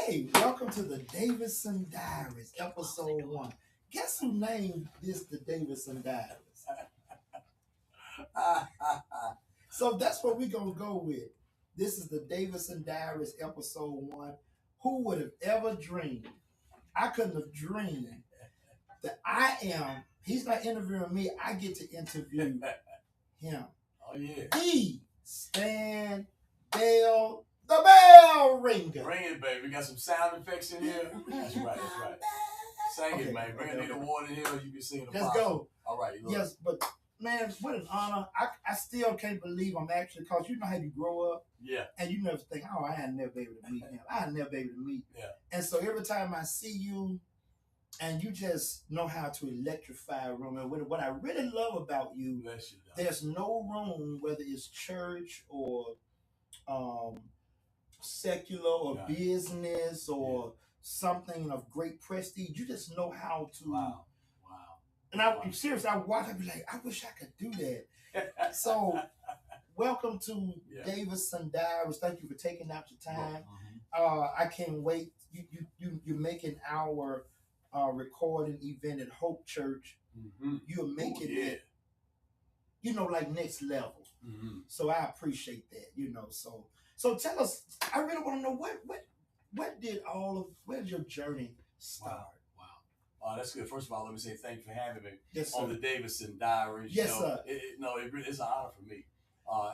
Hey, welcome to the Davidson Diaries, episode 1. Guess who named this the Davidson Diaries? So that's what we're going to go with. This is the Davidson Diaries, episode 1. Who would have ever dreamed? I couldn't have dreamed that he's not interviewing me, I get to interview him. Oh, yeah. The Stan Bell, the bell ringer. Ring it, baby. We got some sound effects in here. That's right. Sing it, man. Bring a little water in here. You can sing the Let's go. All right. Yes, but man, what an honor. I still can't believe I'm actually, because you know how you grow up. Yeah. And you never think, oh, I had never been able to meet him. I had never been able to meet. Yeah. And so every time I see you, and you just know how to electrify a room. And what I really love about you, there's no room, whether it's church or secular or business or something of great prestige. You just know how to. Wow. And I'm serious. I watch. I be like, I wish I could do that. So, welcome to Davidson Diaries. Thank you for taking out your time. I can't wait. You're making our recording event at Hope Church. You're making it, like next level. So I appreciate that. So tell us. I really want to know where did your journey start? Wow. That's good. First of all, let me say thank you for having me on the Davidson Diaries. Yes, sir. It's an honor for me.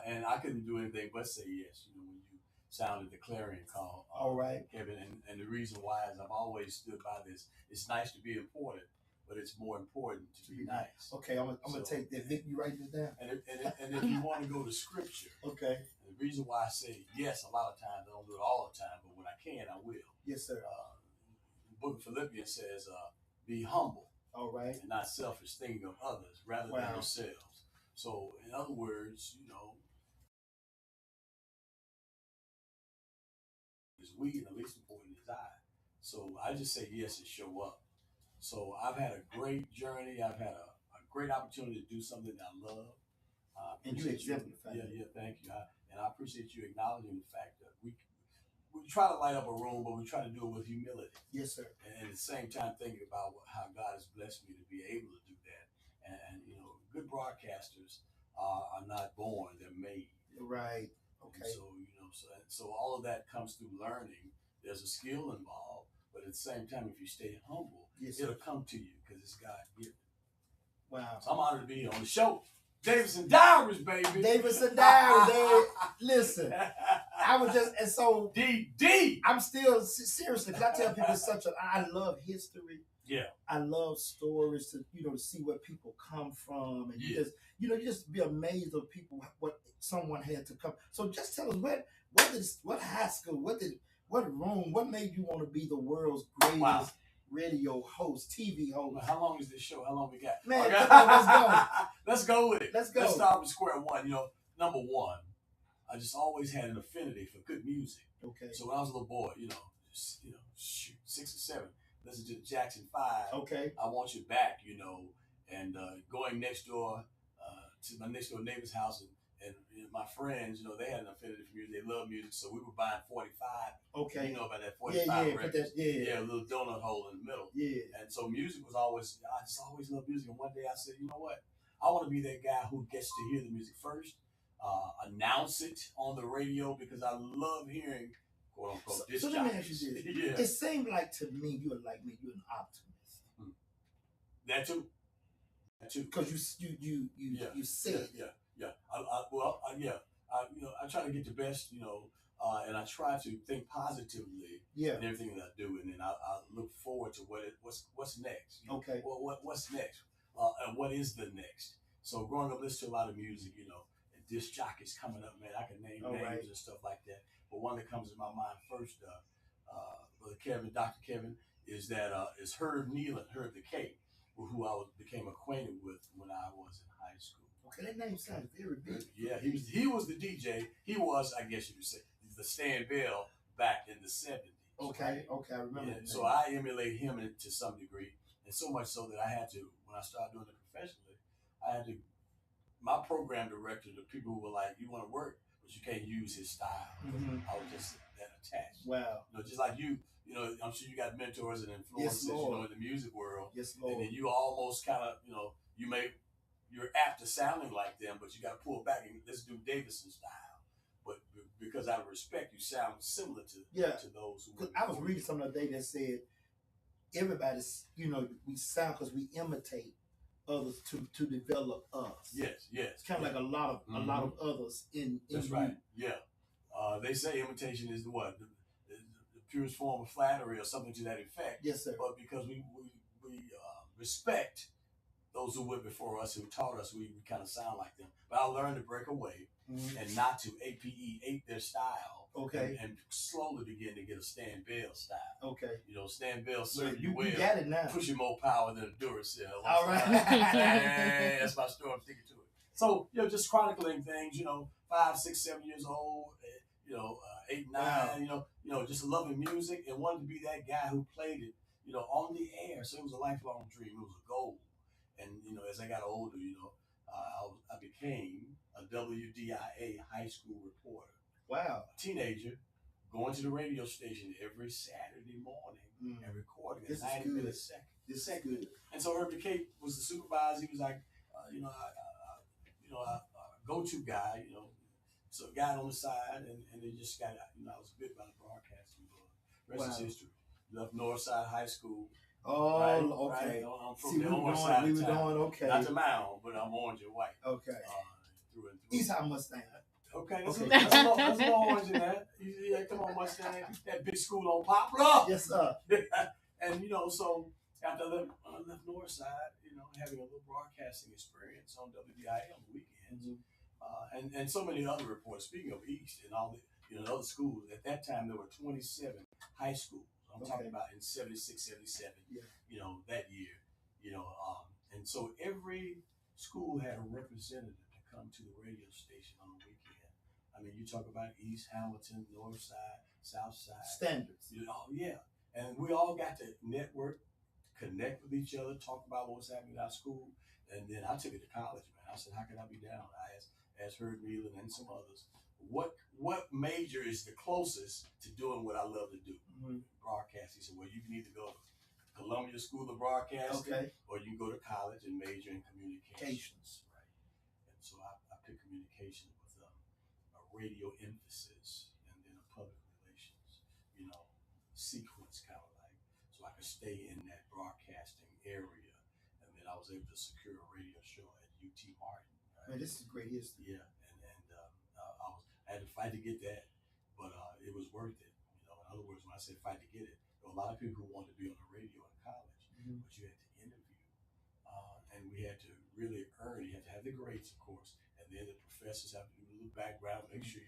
And I couldn't do anything but say yes. When you sounded the clarion call. All right. Kevin, and the reason why is I've always stood by this. It's nice to be important, but it's more important to be nice. Okay, I'm gonna take that. Vic, you write this down. And if you want to go to scripture, okay. The reason why I say yes a lot of times, I don't do it all the time, but when I can, I will. Yes, sir. The book of Philippians says, be humble. All right. And not selfish, thinking of others rather than yourselves. So, in other words, is we, and the least important is I. So I just say yes and show up. So I've had a great journey. I've had a great opportunity to do something that I love. And you exemplify. Yeah, thank you. And I appreciate you acknowledging the fact that we try to light up a room, but we try to do it with humility. Yes, sir. And at the same time, thinking about how God has blessed me to be able to do that. And good broadcasters are not born; they're made. Right. Okay. And so all of that comes through learning. There's a skill involved, but at the same time, if you stay humble, it'll come to you because it's God given. Wow. So I'm honored to be on the show. Davidson Diaries, baby. Davidson Diaries. Listen, I was just, and so D. I'm still seriously, because I tell people I love history. Yeah. I love stories to see where people come from, and you just be amazed of people what someone had to come. So just tell us what high school, what room, what made you want to be the world's greatest radio host, TV host? How long is this show? How long we got? Man, okay. Let's go. Let's go with it. Let's go. Let's start with square one. Number one, I just always had an affinity for good music. Okay. So when I was a little boy, 6 or 7, listen to the Jackson 5. Okay. I Want You Back, and going next door to my next door neighbor's house and my friends, they had an affinity for music. They love music, so we were buying 45. Okay. You know about that 45 record? Yeah, a little donut hole in the middle. Yeah. And so music was always, I just always loved music. And one day I said, you know what? I want to be that guy who gets to hear the music first, announce it on the radio, because I love hearing, quote unquote, disc jockeys. So let me ask you this. Yeah. It seemed like to me, you're like me, you're an optimist. That too. Because you said Yeah. I try to get the best, and I try to think positively in everything that I do, and then I look forward to what's next. Okay. What's next? And what is the next? So growing up, listening to a lot of music, and disc jockeys coming up, man. I can name names and stuff like that. But one that comes to my mind first, Brother Kevin, Dr. Kevin, is Herb Nealon, Herb the K, who I became acquainted with when I was in high school. Okay, that name sounds very big. Yeah, he was the DJ. He was, I guess you could say, the Stan Bell back in the 70s. Okay, I remember. Yeah, so I emulate him to some degree, and so much so that I had to, when I started doing it professionally, my program director, the people who were like, you want to work, but you can't use his style. I was just that attached. Wow. Just like you you know, I'm sure you got mentors and influences, yes, you know, in the music world. Yes, Lord. And then you almost kind of, you know, you're apt to sounding like them, but you got to pull back and let's do Davidson style. But because out of respect, you sound similar to those who. I was reading something the other day that said everybody's, you know, we sound because we imitate others to develop us. Yes. It's kind of like a lot of others in. That's right. Yeah. They say imitation is the purest form of flattery or something to that effect. Yes, sir. But because we respect those who went before us, who taught us, we kind of sound like them. But I learned to break away and not to ape their style. Okay. And slowly begin to get a Stan Bell style. Okay. You know, Stan Bell served you well. You got it now. Pushing more power than a Duracell. All right. That's my story. I'm sticking to it. So, you know, just chronicling things, you know, 5, 6, 7 years old, you know, 8, 9, wow. you know, just loving music and wanted to be that guy who played it, you know, on the air. So it was a lifelong dream. It was a goal. And, you know, as I got older, you know, I became a WDIA high school reporter. Wow. A teenager going to the radio station every Saturday morning and recording a 90-minute segment. This is good. And so Herbie Kate was the supervisor. He was like, you know, a go-to guy, you know, so a guy on the side, and they just got, you know, I was bit by the broadcasting bug. Rest is history. Left Northside High School. Oh, right, okay. Right. I'm from the north side of town. Okay. Not the mound, but I'm orange and white. Okay. Through and through. Eastside Mustang. Okay, that's a little orange in that. Yeah, come on, Mustang. That big school on Poplar. Yes, sir. And, you know, so after I left Northside, you know, having a little broadcasting experience on WDIA on the weekends, and so many other reports. Speaking of East and all the, you know, other schools, at that time there were 27 high schools. I'm talking about in 76, 77, you know, that year, you know, and so every school had a representative to come to the radio station on the weekend. I mean, you talk about East Hamilton, North Side, South Side. Standards. You know, yeah. And we all got to network, connect with each other, talk about what was happening at our school. And then I took it to college, man. I said, how can I be down? I asked Herb Nealon and some others, what major is the closest to doing what I love to do? Broadcasting. He said, well, you can either go to Columbia School of Broadcasting, or you can go to college and major in communications. Right. And so I picked communications with a radio emphasis and then a public relations, you know, sequence kind of like, so I could stay in that broadcasting area. And then I was able to secure a radio show at UT Martin. Right? Man, this is great history. Yeah. I had to fight to get that, but it was worth it. You know, in other words, when I said fight to get it, there were a lot of people who wanted to be on the radio in college, but you had to interview, and we had to really earn. You had to have the grades, of course, and then the professors have to do a little background, make sure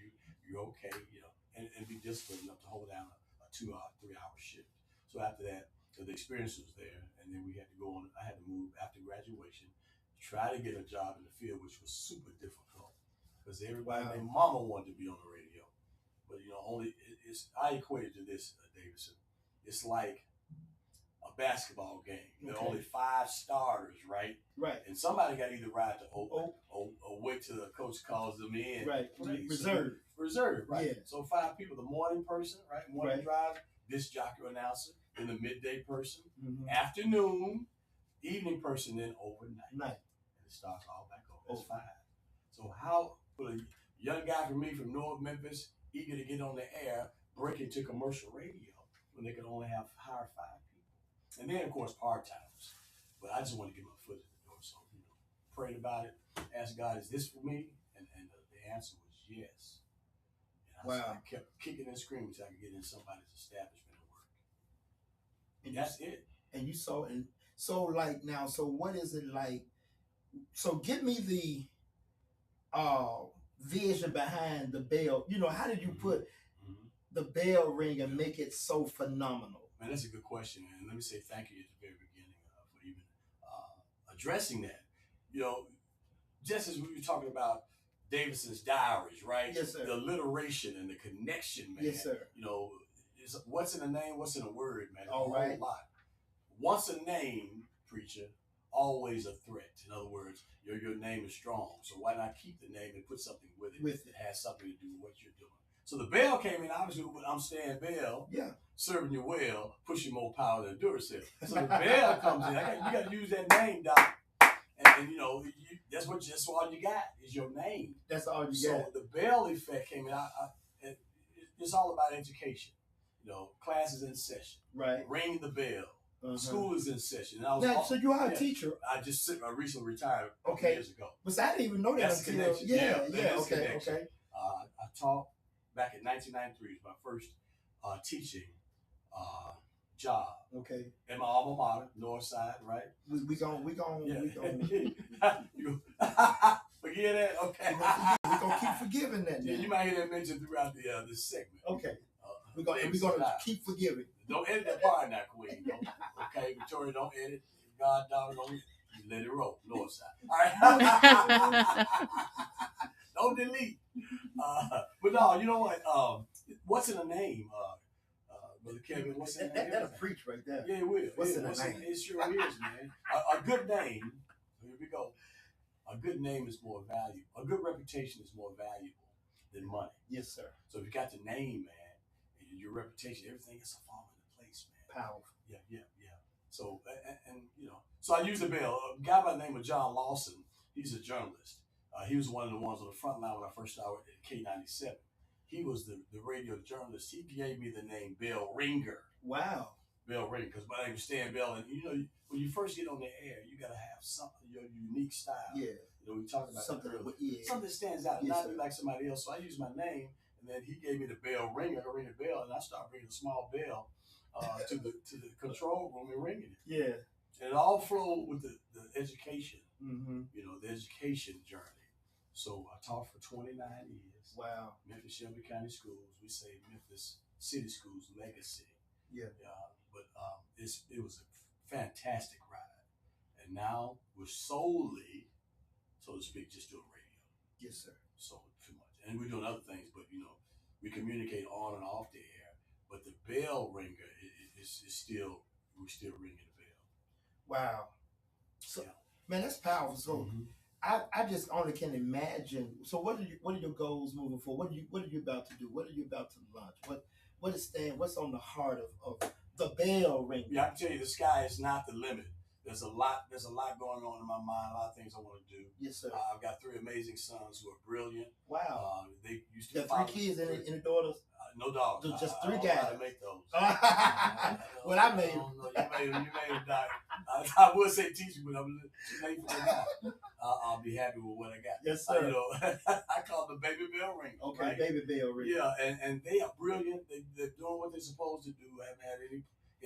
you're okay, you know, and be disciplined enough to hold down a 2-hour, 3-hour shift. So after that, the experience was there, and then we had to go on. I had to move after graduation, try to get a job in the field, which was super difficult. Because everybody, their mama wanted to be on the radio, but you know, I equate it to this, Davidson. It's like a basketball game. There are only 5 starters, right? Right. And somebody got to either ride to open or wait till the coach calls them in. Right. Reserve. Right. Yeah. So 5 people: the morning person, right? Morning driver, disc jockey, announcer, then the midday person, afternoon, evening person, then overnight. And it starts all back over. That's 5. So how will a young guy from North Memphis, eager to get on the air, break into commercial radio when they could only hire 5 people? And then, of course, part-timers. But I just want to get my foot in the door. So, you know, prayed about it, asked God, is this for me? And the answer was yes. And I kept kicking and screaming until I could get in somebody's establishment and work. And that's it. And you saw, and so like now, so what is it like? So give me the vision behind the bell. You know, how did you put the bell ring and make it so phenomenal? Man, that's a good question, man. Let me say thank you at the very beginning for even addressing that. You know, just as we were talking about Davidson's Diaries, right? Yes, sir. The alliteration and the connection, man. Yes, sir. You know, what's in a name, what's in a word, man? All a whole lot. Once a name, preacher, always a threat. In other words, your name is strong, so why not keep the name and put something with it that has something to do with what you're doing? So the bell came in, obviously, I'm Stan Bell. Yeah. serving you well, pushing more power than Duracell. So the bell comes in. You got to use that name, Doc. And you know, that's all you got is your name. That's all you got. So the bell effect came in. It's all about education. You know, classes in session. Right. Ring the bell. School is in session. And so you are a teacher. I recently retired years ago. But I didn't even know that until okay. I taught back in 1993. It was my first teaching job. Okay. In my alma mater, North Side, right? We gon' forget that. Okay. We're gonna keep forgiving that. Now. Yeah, you might hear that mentioned throughout this segment. Okay. We're gonna keep forgiving. Don't edit that part now, Queen. Okay, Victoria, don't edit. God, daughter, don't edit. You let it roll. North Side. All right. Don't delete. But no, you know what? What's in a name? Brother Kevin, what's in a name? That'll preach right there. Yeah, it will. What's in a name? It sure is, man. A good name. Here we go. A good name is more valuable. A good reputation is more valuable than money. Yes, sir. So if you got the name, man, and your reputation, everything is a fall into place, man. Powerful. Yeah. So and you know, so I use the bell. A guy by the name of John Lawson. He's a journalist. He was one of the ones on the front line when I first started at K97. He was the radio journalist. He gave me the name Bell Ringer. Wow. Bell Ringer, because my name is Stan Bell, and you know, when you first get on the air, you gotta have something, your unique style. Yeah. You know, we talked about something something stands out, not be like somebody else. So I use my name, and then he gave me the bell ringer, I ring the bell, and I started bringing a small bell to the control room and ringing it. Yeah. And it all flowed with the education. Mm-hmm. You know, the education journey. So I taught for 29 years. Wow. Memphis Shelby County Schools. We say Memphis City Schools legacy. Yeah. But it was a fantastic ride, and now we're solely, so to speak, just doing radio. Yes, sir. So too much, and we're doing other things, but you know, we communicate on and off the air. But the bell ringer is still, we're still ringing the bell. Wow. So, man, that's powerful. So, I just only can imagine. So, what are your goals moving forward? What are you about to do? What are you about to launch? What's on the heart of the bell ring? Yeah, I can tell you, the sky is not the limit. There's a lot going on in my mind. A lot of things I want to do. Yes, sir. I've got 3 amazing sons who are brilliant. Wow. They used to. You got 3 kids and the daughters. No dogs. Just 3 I guys. How to make those. Well, I made them. You made them, Doc. I would say teach you, but I'm too late for that. I'll be happy with what I got. Yes, sir. You know, I call it the baby bell ring. Okay, right? baby bell ring. Yeah, and they are brilliant. They're doing what they're supposed to do. I haven't had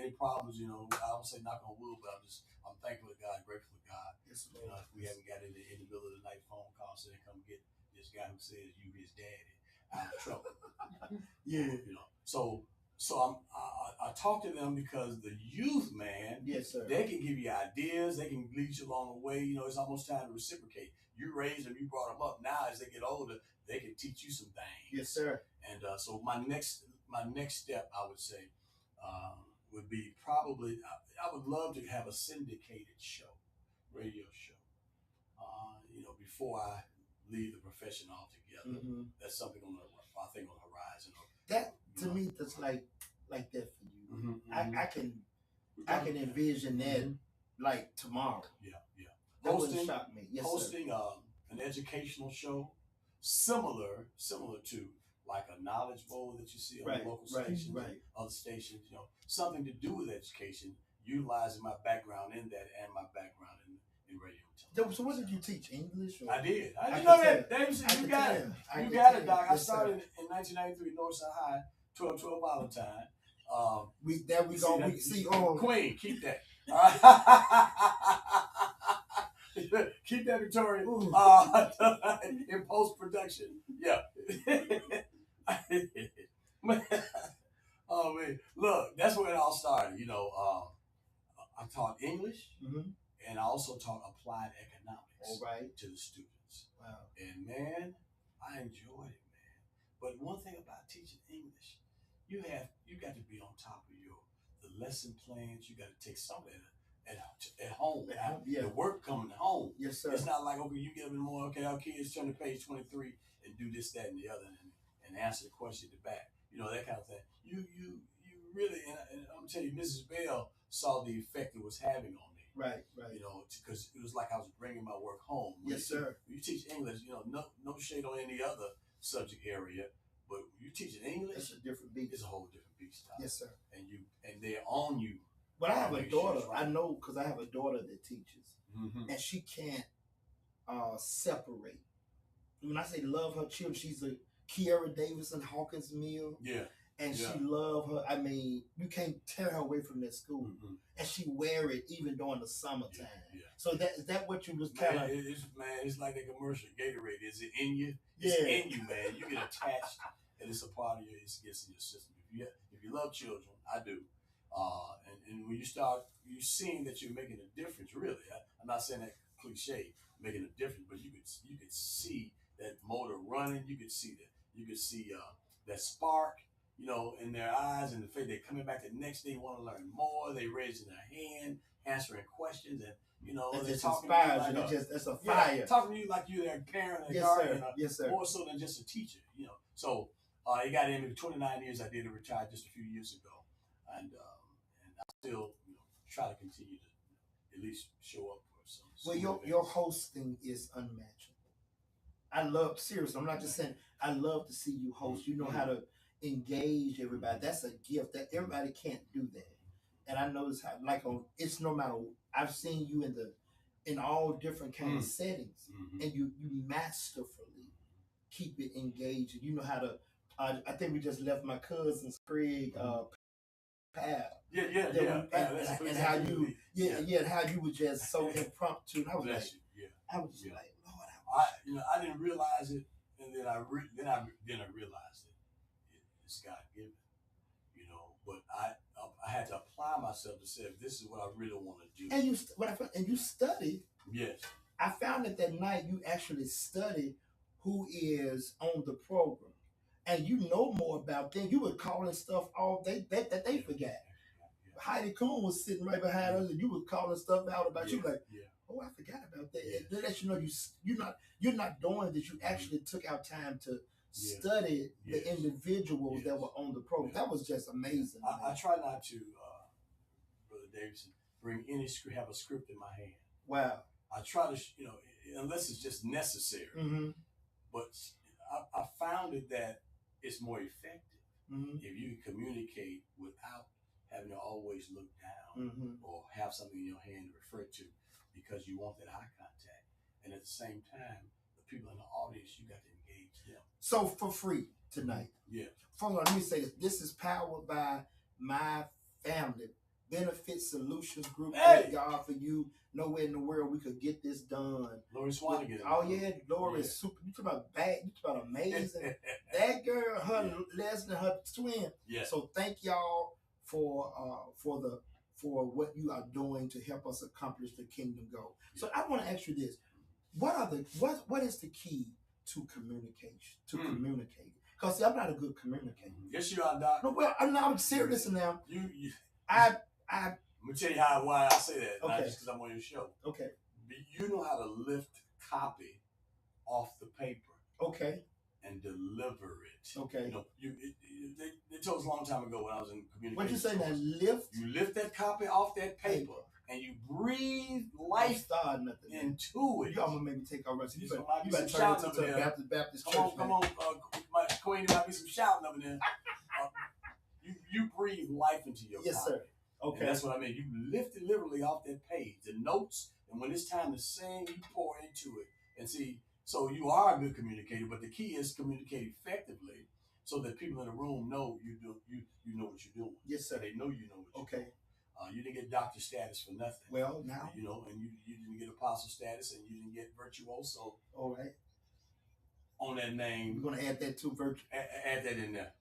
any problems. You know, I don't say knock on wood, but I'm thankful to God, grateful to God. Yes, you know, if we haven't got in the middle of the night phone call saying come get this guy who says you his daddy, I'm in trouble. Yeah. You know, so I talk to them because the youth, man, yes, sir, they can give you ideas, they can lead you along the way. You know, it's almost time to reciprocate. You raised them, you brought them up. Now, as they get older, they can teach you some things. Yes, sir. And so my next step, I would say, would be probably I would love to have a syndicated show, radio show. You know, before I leave the profession altogether, that's something on the horizon. That to me, that's like that for you. I can envision that like tomorrow. Yeah. That wouldn't shock me. Yes, hosting an educational show similar to like a knowledge bowl that you see on local stations, other stations. You know, something to do with education, utilizing my background in that and my background in radio. So what did you teach? English? Or? I did. I know that. Davidson, you got it. You got it, Doc. I started in 1993 Northside High, 12 Valentine. Queen, keep that. Keep that, Victoria. In post production. Yeah. Oh man, look, that's where it all started. You know, I taught English, and I also taught applied economics to the students. Wow. And man, I enjoyed it, man. But one thing about teaching English, you got to be on top of the lesson plans. You got to take some of that at home. The work coming home. Yes, sir. It's not like, okay, you get them in the morning, okay, our kids turn to page 23 and do this, that, and the other, and answer the question at the back. You know, that kind of thing. You really, and I'm telling you, Mrs. Bell saw the effect it was having on me. Right, right. You know, because it was like I was bringing my work home. Yes, sir. When you teach English, no shade on any other subject area, but when you teaching English, it's a different beast. It's a whole different beast. Yes, sir. And they own you. But I have a daughter. I know because I have a daughter that teaches, and she can't separate. When I say love her children, she's a Kiara Davidson Hawkins Mill. Yeah. And she love her. I mean, you can't tear her away from that school. And she wear it even during the summertime. Yeah. So is that what you was kind of? It's like a commercial. Gatorade. Is it in you? It's in you, man. You get attached, and it's a part of you. It gets in your system. If you love children, I do. And when you seeing that you're making a difference. Really, I'm not saying that cliche, making a difference, but you could see that motor running. You could see that. You could see that spark. In their eyes and the face, they're coming back the next day, want to learn more. They raising their hand, answering questions, and they're talking to you like it's a fire. Talking to you like you're their parent and guardian, more so than just a teacher. So it got in me 29 years. I did retire just a few years ago, and I still try to continue to at least show up for some. Well, your hosting is unmatchable. I love, seriously. I'm not just saying. I love to see you host. You know how to engage everybody. That's a gift that everybody can't do that. And I notice how, it's no matter. I've seen you in all different kind of settings, and you masterfully keep it engaged. You know how to. I think we just left my cousin's Craig pal. And how you how you were just so impromptu. And I was I was just like, Lord, I didn't realize it, and then I realized it. It's God given, But I had to apply myself to say, if this is what I really want to do. And you studied. Yes. I found that night you actually studied who is on the program, and you know more about them. You were calling stuff off that they forgot. Heidi Kuhn was sitting right behind us, and you were calling stuff out about you like, oh, I forgot about that. That lets you know you're not doing this. You actually took out time to study the individuals that were on the program. That was just amazing. I try not to, Brother Davidson, have a script in my hand. Wow. I try to, unless it's just necessary. But I found that it's more effective if you communicate without having to always look down or have something in your hand to refer to, because you want that eye contact. And at the same time, the people in the audience, you got to engage them. So for free tonight. First of all, let me say this. This is powered by my family. Benefit Solutions Group. Thank God for you. Nowhere in the world we could get this done. Lori Swanigan. Oh yeah, Lori is super. You talk about bad. You talk about amazing. That girl, her Leslie, her twin. So thank y'all for what you are doing to help us accomplish the kingdom goal. So I want to ask you this: what is the key to communication? To communicate? Because see, I'm not a good communicator. Yes, you are, Doc. No, well, I'm serious now. I'm gonna tell you why I say that. Not just because I'm on your show. Okay. You know how to lift copy off the paper. Okay. And deliver it. Okay. They told us a long time ago when I was in communication. What'd you say now? Lift? You lift that copy off that paper. And you breathe life into it. You almost made me take our rest. You better turn it to a Baptist church. Come on, Queen, there might be some shouting over there. You breathe life into your Yes, copy. Sir. Okay. And that's what I mean. You lift it literally off that page, the notes, and when it's time to sing, you pour into it. And see, so you are a good communicator, but the key is communicate effectively so that people in the room know you know what you're doing. Yes, sir. They know you know what you're doing. You didn't get doctor status for nothing. Well, now. And you didn't get apostle status, and you didn't get virtuoso. All right. On that name. We're going to add that to virtue. Add that in there.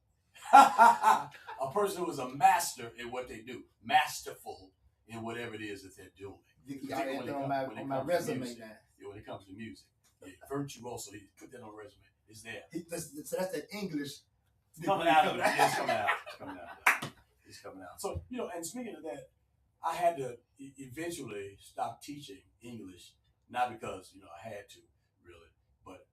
A person who is a master in what they do, masterful in whatever it is that they're doing. You got that on my resume now. When it comes to music. Virtuoso, he put that on the resume. It's there. So that's that English. It's coming out of it. It's coming out. It's coming out. So, and speaking of that, I had to eventually stop teaching English, not because, I had to, really, but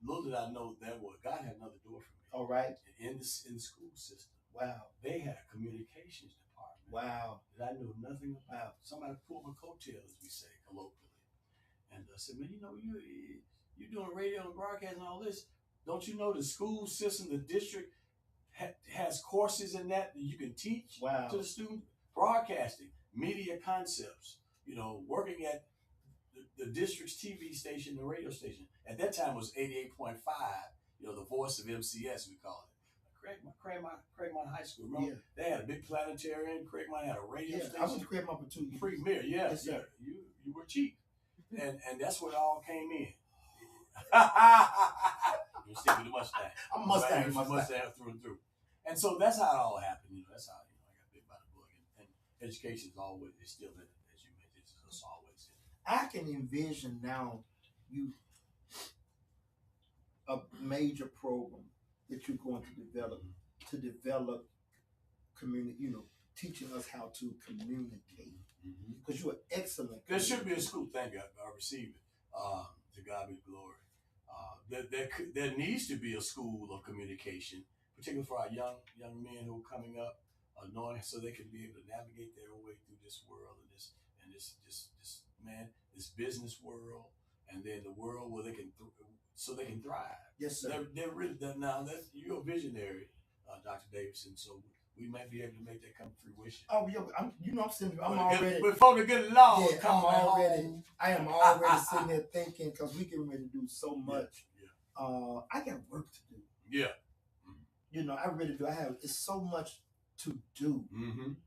little did I know that God had another door for me. All right. In the school system. Wow. They had a communications department. Wow. That I knew nothing about. Somebody pulled my coattail, as we say colloquially, and said, "Man, you doing radio and broadcast and all this? Don't you know the school system, the district has courses in that you can teach to the student? Broadcasting, media concepts. Working at the district's TV station, the radio station. At that time it was 88.5. The voice of MCS, we call it. Craigmont High School. Remember, they had a big planetarium. Craigmont had a radio station. I went to Craigmont for 2 years. Premier, yes, sir. You were cheap, and that's where it all came in. You stick with the Mustang. I'm Mustang through and through. And so that's how it all happened. That's how I got bit by the book. And education is still in it, as you mentioned. It's always in it. I can envision now a major program that you're going to develop community, teaching us how to communicate. Because you're excellent. There should be a school. Thank God I received it. To God be glory. There needs to be a school of communication, particularly for our young men who are coming up, knowing so they can be able to navigate their way through this world and this business world, and then the world where they can thrive. Yes, sir. They're really now. You're a visionary, Dr. Davidson. So we might be able to make that come to fruition. Oh, yeah, I'm sitting. I'm already. Before the good Lord, yeah, I am already sitting there thinking because we can really do so much. Yeah. I got work to do. Yeah. I really do. It's so much to do.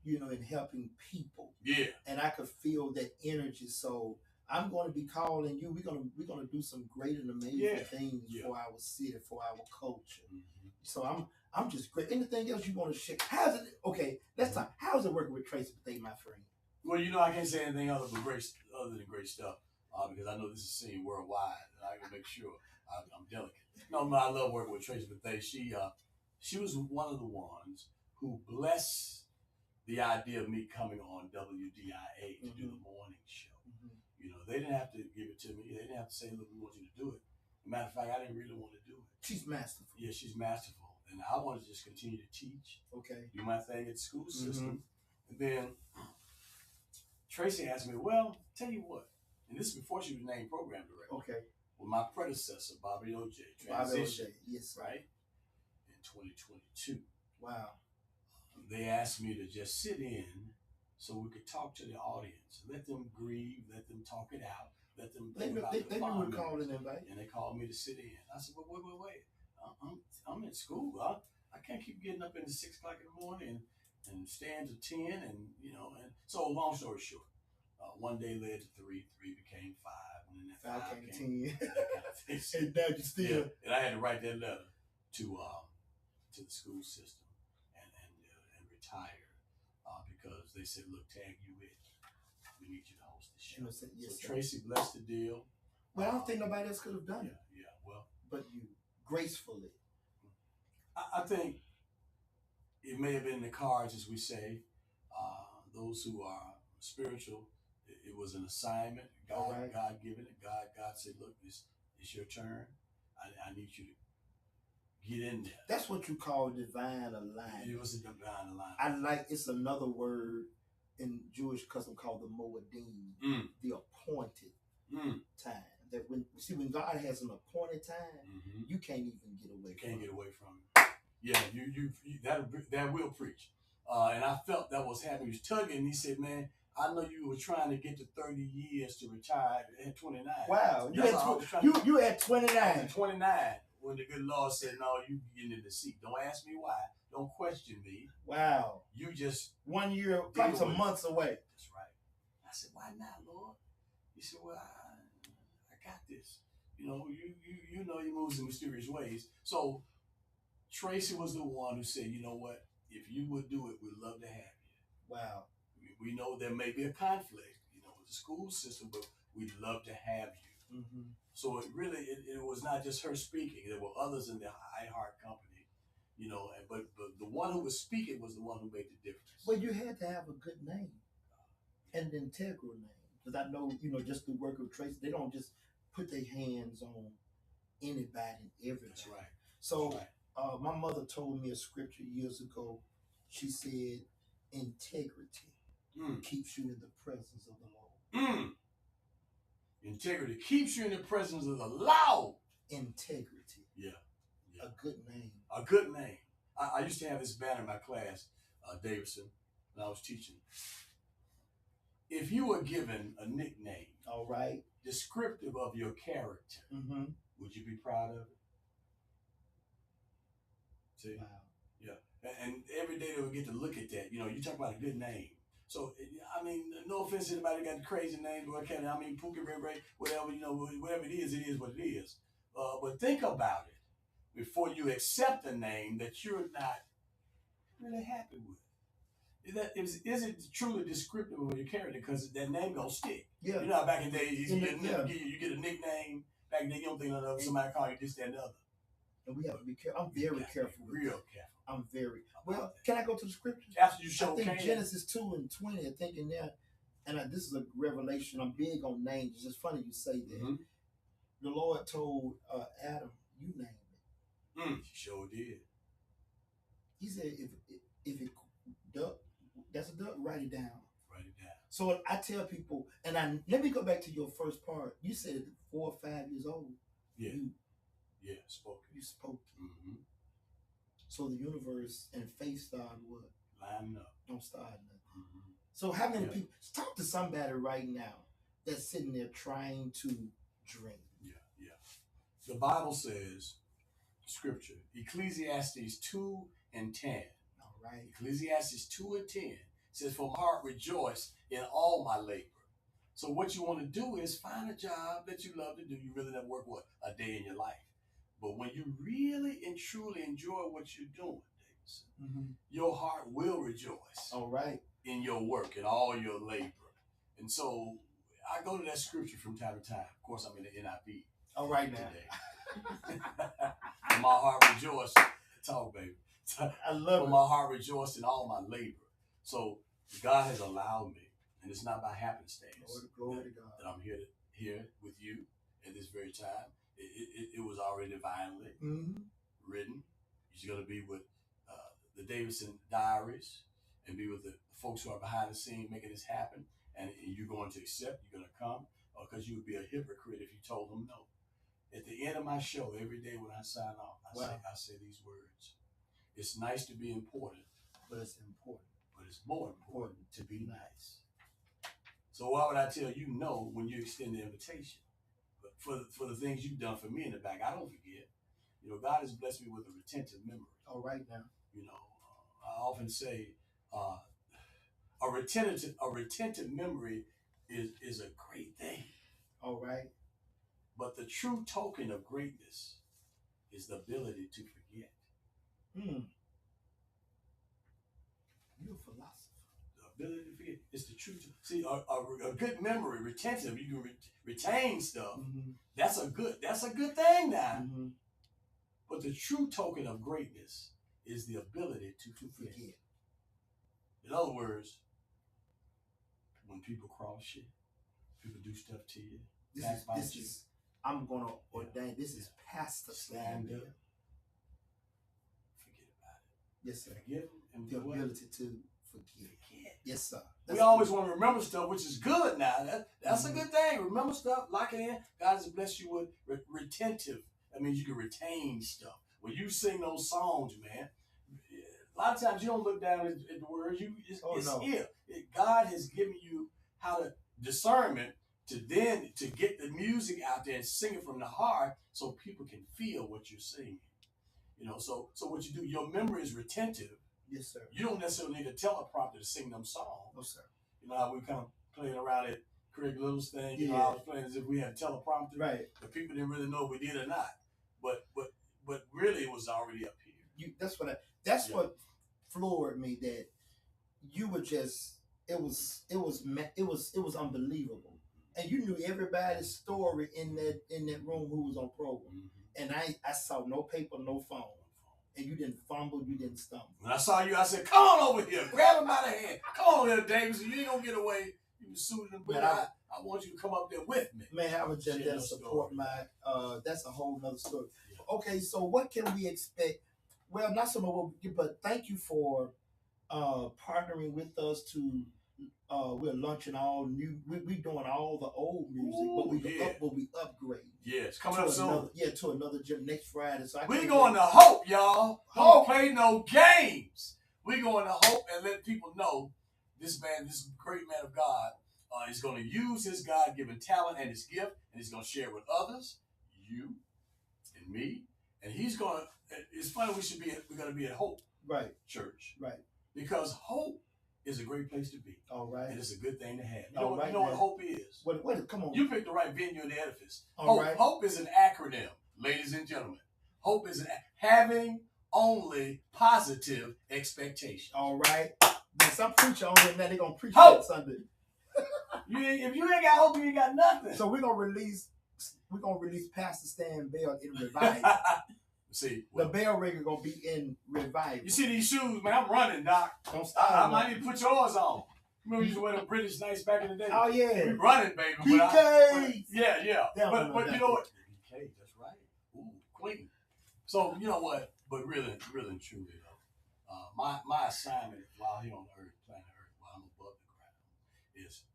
In helping people. Yeah. And I could feel that energy. So I'm going to be calling you. We're gonna do some great and amazing things for our city, for our culture. So I'm just great. Anything else you want to share? How's it? Okay, let's talk. How's it working with Tracy Bethea, my friend? Well, I can't say anything other than great stuff, because I know this is seen worldwide, and I can make sure I'm delicate. No, I love working with Tracy Bethea. She was one of the ones who blessed the idea of me coming on WDIA to do the morning show. They didn't have to give it to me. They didn't have to say, "Look, we want you to do it." Matter of fact, I didn't really want to do it. She's masterful. Yeah, she's masterful. And I wanted to just continue to teach. Okay. Do my thing at the school system. And then Tracy asked me, well, tell you what, and this is before she was named program director. Okay. Well, my predecessor, Bobby O.J., transitioned, yes, right, in 2022. Wow. They asked me to just sit in so we could talk to the audience, let them grieve, let them talk it out, let them think about the fond memories. And they called me to sit in. I said, well, wait. I'm in school. I can't keep getting up at 6 o'clock in the morning and staying to 10, and so long story short, one day led to 3 became 5, and then that 5 became 10. And now you still. Yeah. And I had to write that letter to the school system and retire because they said, look, tag you in. We need you to host the show. Yes, so Tracy blessed the deal. Well, I don't think nobody else could have done it. Yeah. Well, but you gracefully. I think it may have been in the cards, as we say. Those who are spiritual, it was an assignment. God given it. God said, look, it's your turn. I need you to get in there. That's what you call divine alignment. It was a divine alignment. It's another word in Jewish custom called the moedim, the appointed time. That when God has an appointed time, you can't even get away. Can't get away from it. Yeah, you that will preach. And I felt that was happening. He was tugging. And he said, "Man, I know you were trying to get to 30 years to retire at 29." Wow, you at 29. 29 when the good Lord said, "No, you getting in the seat. Don't ask me why. Don't question me." Wow, you just 1 year, probably some months away. That's right. I said, "Why not, Lord?" He said, "Well, I got this. You know he moves in mysterious ways." So Tracy was the one who said, "You know what? If you would do it, we'd love to have you." Wow. We know there may be a conflict, with the school system, but we'd love to have you. So it was not just her speaking. There were others in the iHeart company, but the one who was speaking was the one who made the difference. Well, you had to have a good name and an integral name. Because I know, just the work of Tracy, they don't just put their hands on anybody and everything. That's right. So my mother told me a scripture years ago She said, integrity keeps you in the presence of the Lord. Integrity keeps you in the presence of the Lord. Integrity. Yeah. A good name. A good name. I used to have this banner in my class, Davidson, when I was teaching. If you were given a nickname, all right, descriptive of your character, would you be proud of it? See? Wow. Yeah. And every day they would get to look at that. You know, you talk about a good name. So, I mean, no offense to anybody that got crazy names, I mean, Pookie, Ray Ray, whatever, you know, whatever it is what it is. But think about it before you accept a name that you're not really happy with. Is it truly descriptive of your character? Because that name gonna stick. Yeah. You know, back in the day, you get a nickname. Back then, you don't think of somebody call you this, that, and the other. And we have to be careful. I'm very careful. Real careful. I'm very well. Can I go to the scriptures? After you show, I think Genesis 2:20. I think in there, and this is a revelation. I'm big on names. It's just funny you say that. The Lord told Adam, "You name it." He sure did. He said, "If it duck, that's a duck. Write it down." Write it down. So I tell people, and let me go back to your first part. You said 4 or 5 years old. Yeah. Spoke. You spoke. So the universe and faith started what? Lining up. Don't start nothing. So how many people? Talk to somebody right now that's sitting there trying to dream. Yeah. The Bible says, Scripture, Ecclesiastes 2:10. All right. Ecclesiastes 2:10 says, "For my heart rejoice in all my labor." So what you want to do is find a job that you love to do. You really never work a day in your life. But when you really and truly enjoy what you're doing, Davidson, your heart will rejoice. All right. In your work and all your labor. And so I go to that scripture from time to time. Of course, I'm in the NIV. All right now. Today. And my heart rejoiced. Talk, baby. I love it. My heart rejoiced in all my labor. So God has allowed me, and it's not by happenstance. Glory to God. That I'm here with you at this very time. It was already divinely written. You're going to be with the Davidson Diaries and be with the folks who are behind the scene making this happen. And you're going to accept, you're going to come, because you would be a hypocrite if you told them no. At the end of my show, every day when I sign off, I say these words. It's nice to be important, but it's important. But it's more important to be nice. So why would I tell you no when you extend the invitation? But for the things you've done for me in the back, I don't forget. You know, God has blessed me with a retentive memory. All right now. You know, I often say a retentive memory is a great thing. All right. But the true token of greatness is the ability to forget. You're a philosopher. The ability to forget. It's the truth. See, a good memory, retentive, you can retain stuff. That's a good thing now. But the true token of greatness is the ability to forget. In other words, when people cross you, people do stuff to you. I'm gonna ordain. This is pastor stand up. Forget about it. Yes, sir. Forgive them and the ability to forget. Yes, sir. We always want to remember stuff, which is good now. That's a good thing. Remember stuff, lock it in. God has blessed you with retentive. That means you can retain stuff. When you sing those songs, man, a lot of times you don't look down at the words. It's here. God has given you how to discernment to get the music out there and sing it from the heart so people can feel what you're singing. You know, so what you do, your memory is retentive. Yes, sir. You don't necessarily need a teleprompter to sing them songs. No, sir. You know how we kind of playing around at Craig Little's thing. You know, I was playing as if we had a teleprompter. Right. The people didn't really know if we did or not. But really, it was already up here. That's what floored me. That you were just it was unbelievable, and you knew everybody's story in that room who was on program. And I saw no paper, no phone. And you didn't fumble, you didn't stumble. When I saw you, I said, "Come on over here, grab him by the hand. Come on here, Davidson. You ain't gonna get away. You was sooner than but I want you to come up there with me." Man, I was just there to support my. That's a whole nother story. Yeah. Okay, so what can we expect? Well, not so much, but thank you for partnering with us to we're launching all new. We doing all the old music, but we upgrade. Yeah, it's coming up soon. To another gym next Friday. So we going to Hope, y'all. Don't play no games. We going to Hope and let people know this man, this great man of God, is going to use his God-given talent and his gift, and he's going to share it with others, you and me, and he's going to. It's funny. We're going to be at Hope, right? Church, right? Because Hope is a great place to be. All right. And it's a good thing to have. You know what Hope is? What, come on. You picked the right venue and the edifice. All right. Hope is an acronym, ladies and gentlemen. Hope is having only positive expectations. All right. Now, some preacher on here, now they're going to preach that Sunday. If you ain't got hope, you ain't got nothing. So we're going to release Pastor Stan Bell in Revival. See, the bell ringer gonna be in Revival. You see these shoes, man? I'm running, Doc. Don't stop. I might need to put yours on. Remember, you used to wear the British nights back in the day. Oh yeah, we running, baby. BK. Yeah. But you know what? BK, that's right. Ooh, Queen. So you know what? But really and truly, my assignment while here on Earth, planet Earth, while I'm above the ground, is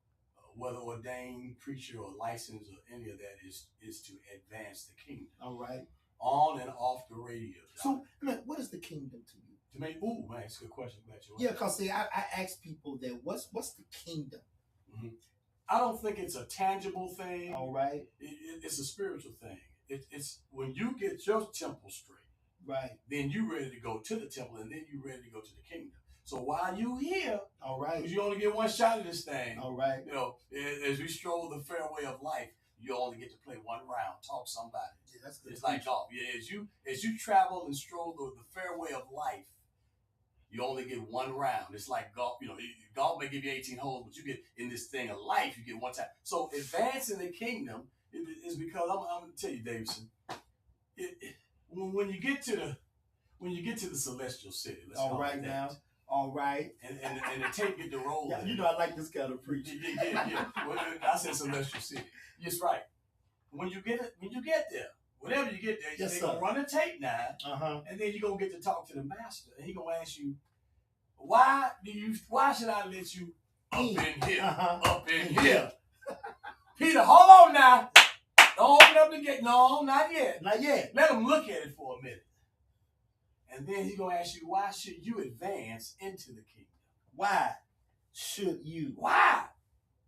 whether ordained preacher or licensed or any of that is to advance the kingdom. All right. On and off the radio. So, man, what is the kingdom to you? To me, ooh, man, it's a good question. Because see, I ask people that what's the kingdom? Mm-hmm. I don't think it's a tangible thing. All right. It's a spiritual thing. It's when you get your temple straight, right? Then you ready to go to the temple, and then you ready to go to the kingdom. So while you here, all right, because you only get one shot at this thing. All right. You know, as we stroll the fairway of life, you only get to play one round, talk somebody. Yeah, that's good. It's like golf. Yeah, as you travel and stroll the fairway of life, you only get one round. It's like golf. You know, golf may give you 18 holes, but you get in this thing of life, you get one time. So advancing the kingdom is because I'm going to tell you, Davidson. When you get to the celestial city, let's all right now. All right. And the tape get to roll. Yeah, you know I like this kind of preaching. Yeah. Well, I said celestial city. Yes, right. When you get there, whenever you get there, they're gonna run a tape now, and then you're gonna get to talk to the master, and he's gonna ask you, why should I let you up in here? Up in here. Peter, hold on now. Don't open up the gate. No, not yet. Not yet. Let him look at it for a minute. And then he's going to ask you, why should you advance into the kingdom? Why should you? Why?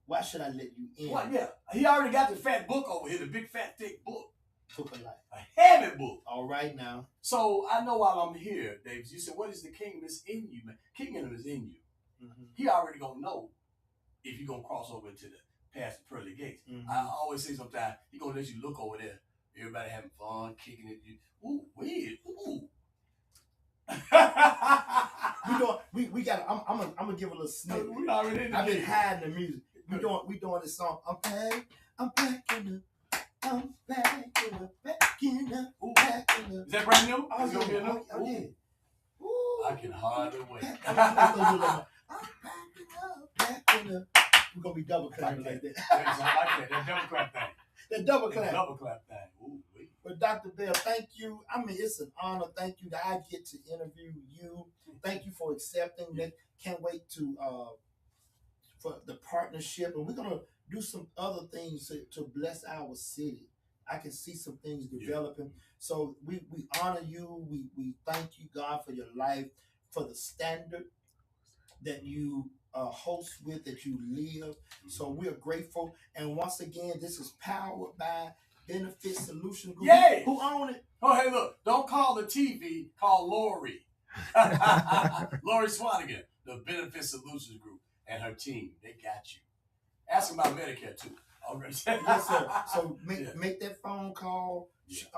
Why should I let you in? Well, yeah. He already got the fat book over here, the big, fat, thick book. Book of life. A heavy book. All right now. So I know while I'm here, David, you said, what is the kingdom? It's in you, man. Kingdom is in you. Mm-hmm. He already going to know if you're going to cross over into the past the pearly gates. Mm-hmm. I always say sometimes, he going to let you look over there. Everybody having fun, kicking it. Ooh, weird. Ooh. we got. I'm gonna give a little snippet. I've been hiding the music. We doing this song. I'm backing up. Is that brand new? Oh yeah. Ooh, I can hardly wait. I'm backing up. We're gonna be double clapping like that. I like that. That double clap thing. That double clap. Double clap thing. Ooh. But Dr. Bell, thank you. I mean, it's an honor. Thank you that I get to interview you. Thank you for accepting that. Can't wait for the partnership. And we're going to do some other things to bless our city. I can see some things developing. So we honor you. We thank you, God, for your life, for the standard that you host with, that you live. So we're grateful. And once again, this is powered by Benefit Solution Group. Yay! Who own it? Oh, hey, look. Don't call the TV. Call Lori. Lori Swanigan, the Benefit Solutions Group, and her team. They got you. Ask them about Medicare, too. Already. Yes, sir. So make that phone call. Yeah.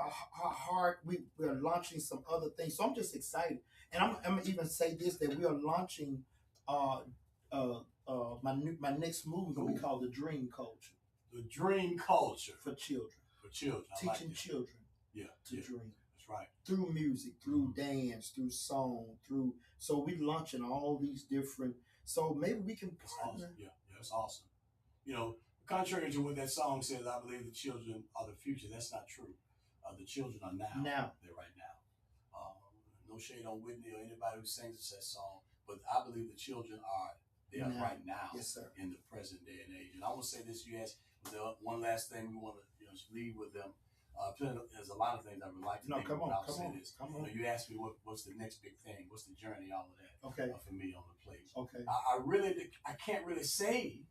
We're launching some other things. So I'm just excited. And I'm going to even say this, that we are launching my next movie is going to be called The Dream Culture. The Dream Culture. For children. Teaching children to dream. That's right. Through music, through dance, through song, so we're launching all these different, so maybe we can partner. Awesome. Yeah, that's awesome. You know, contrary to what that song says, I believe the children are the future. That's not true. The children are now. They're right now. No shade on Whitney or anybody who sings that song, but I believe the children are there right now. Yes, sir. In the present day and age. And I will say this: you asked one last thing we want to leave with them. There's a lot of things I would like to. No, come on. You asked me what's the next big thing, what's the journey, all of that. Okay. For me on the plate. Okay. I can't really say.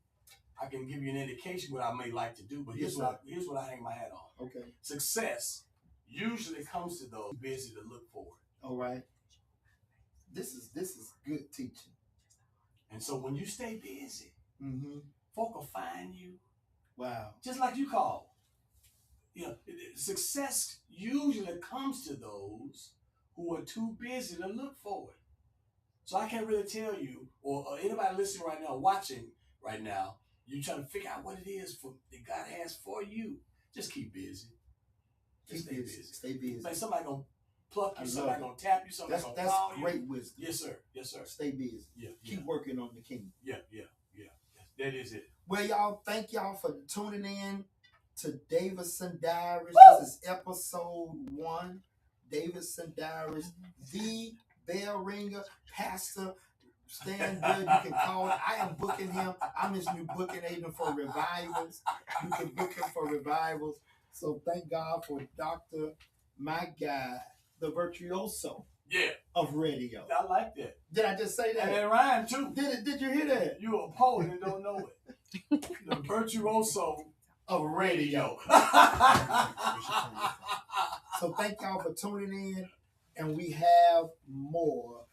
I can give you an indication what I may like to do, but here's what I hang my hat on. Okay. Success usually comes to those busy to look forward. All right. This is good teaching. And so when you stay busy, folk will find you. Wow. Just like you call. Success usually comes to those who are too busy to look forward. So I can't really tell you, or anybody listening right now, watching right now, you're trying to figure out what it is that God has for you. Just keep busy. Stay busy. Stay busy. Like somebody gonna pluck you, somebody gonna tap you, somebody gonna call you. That's great wisdom. Yes, sir. Yes, sir. Stay busy. Yeah. Keep working on the kingdom. Yeah. That is it. Well, y'all, thank y'all for tuning in to Davidson Diaries. Woo! This is episode 1. Davidson Diaries, the bell ringer, pastor. Stand good. You can call. I am booking him. I'm his new booking agent for revivals. You can book him for revivals. So thank God for Dr. My guy, the virtuoso of radio. I like that. Did I just say that? And it rhymed too. Did you hear that? You're a poet and don't know it. The virtuoso of radio. So thank y'all for tuning in, and we have more.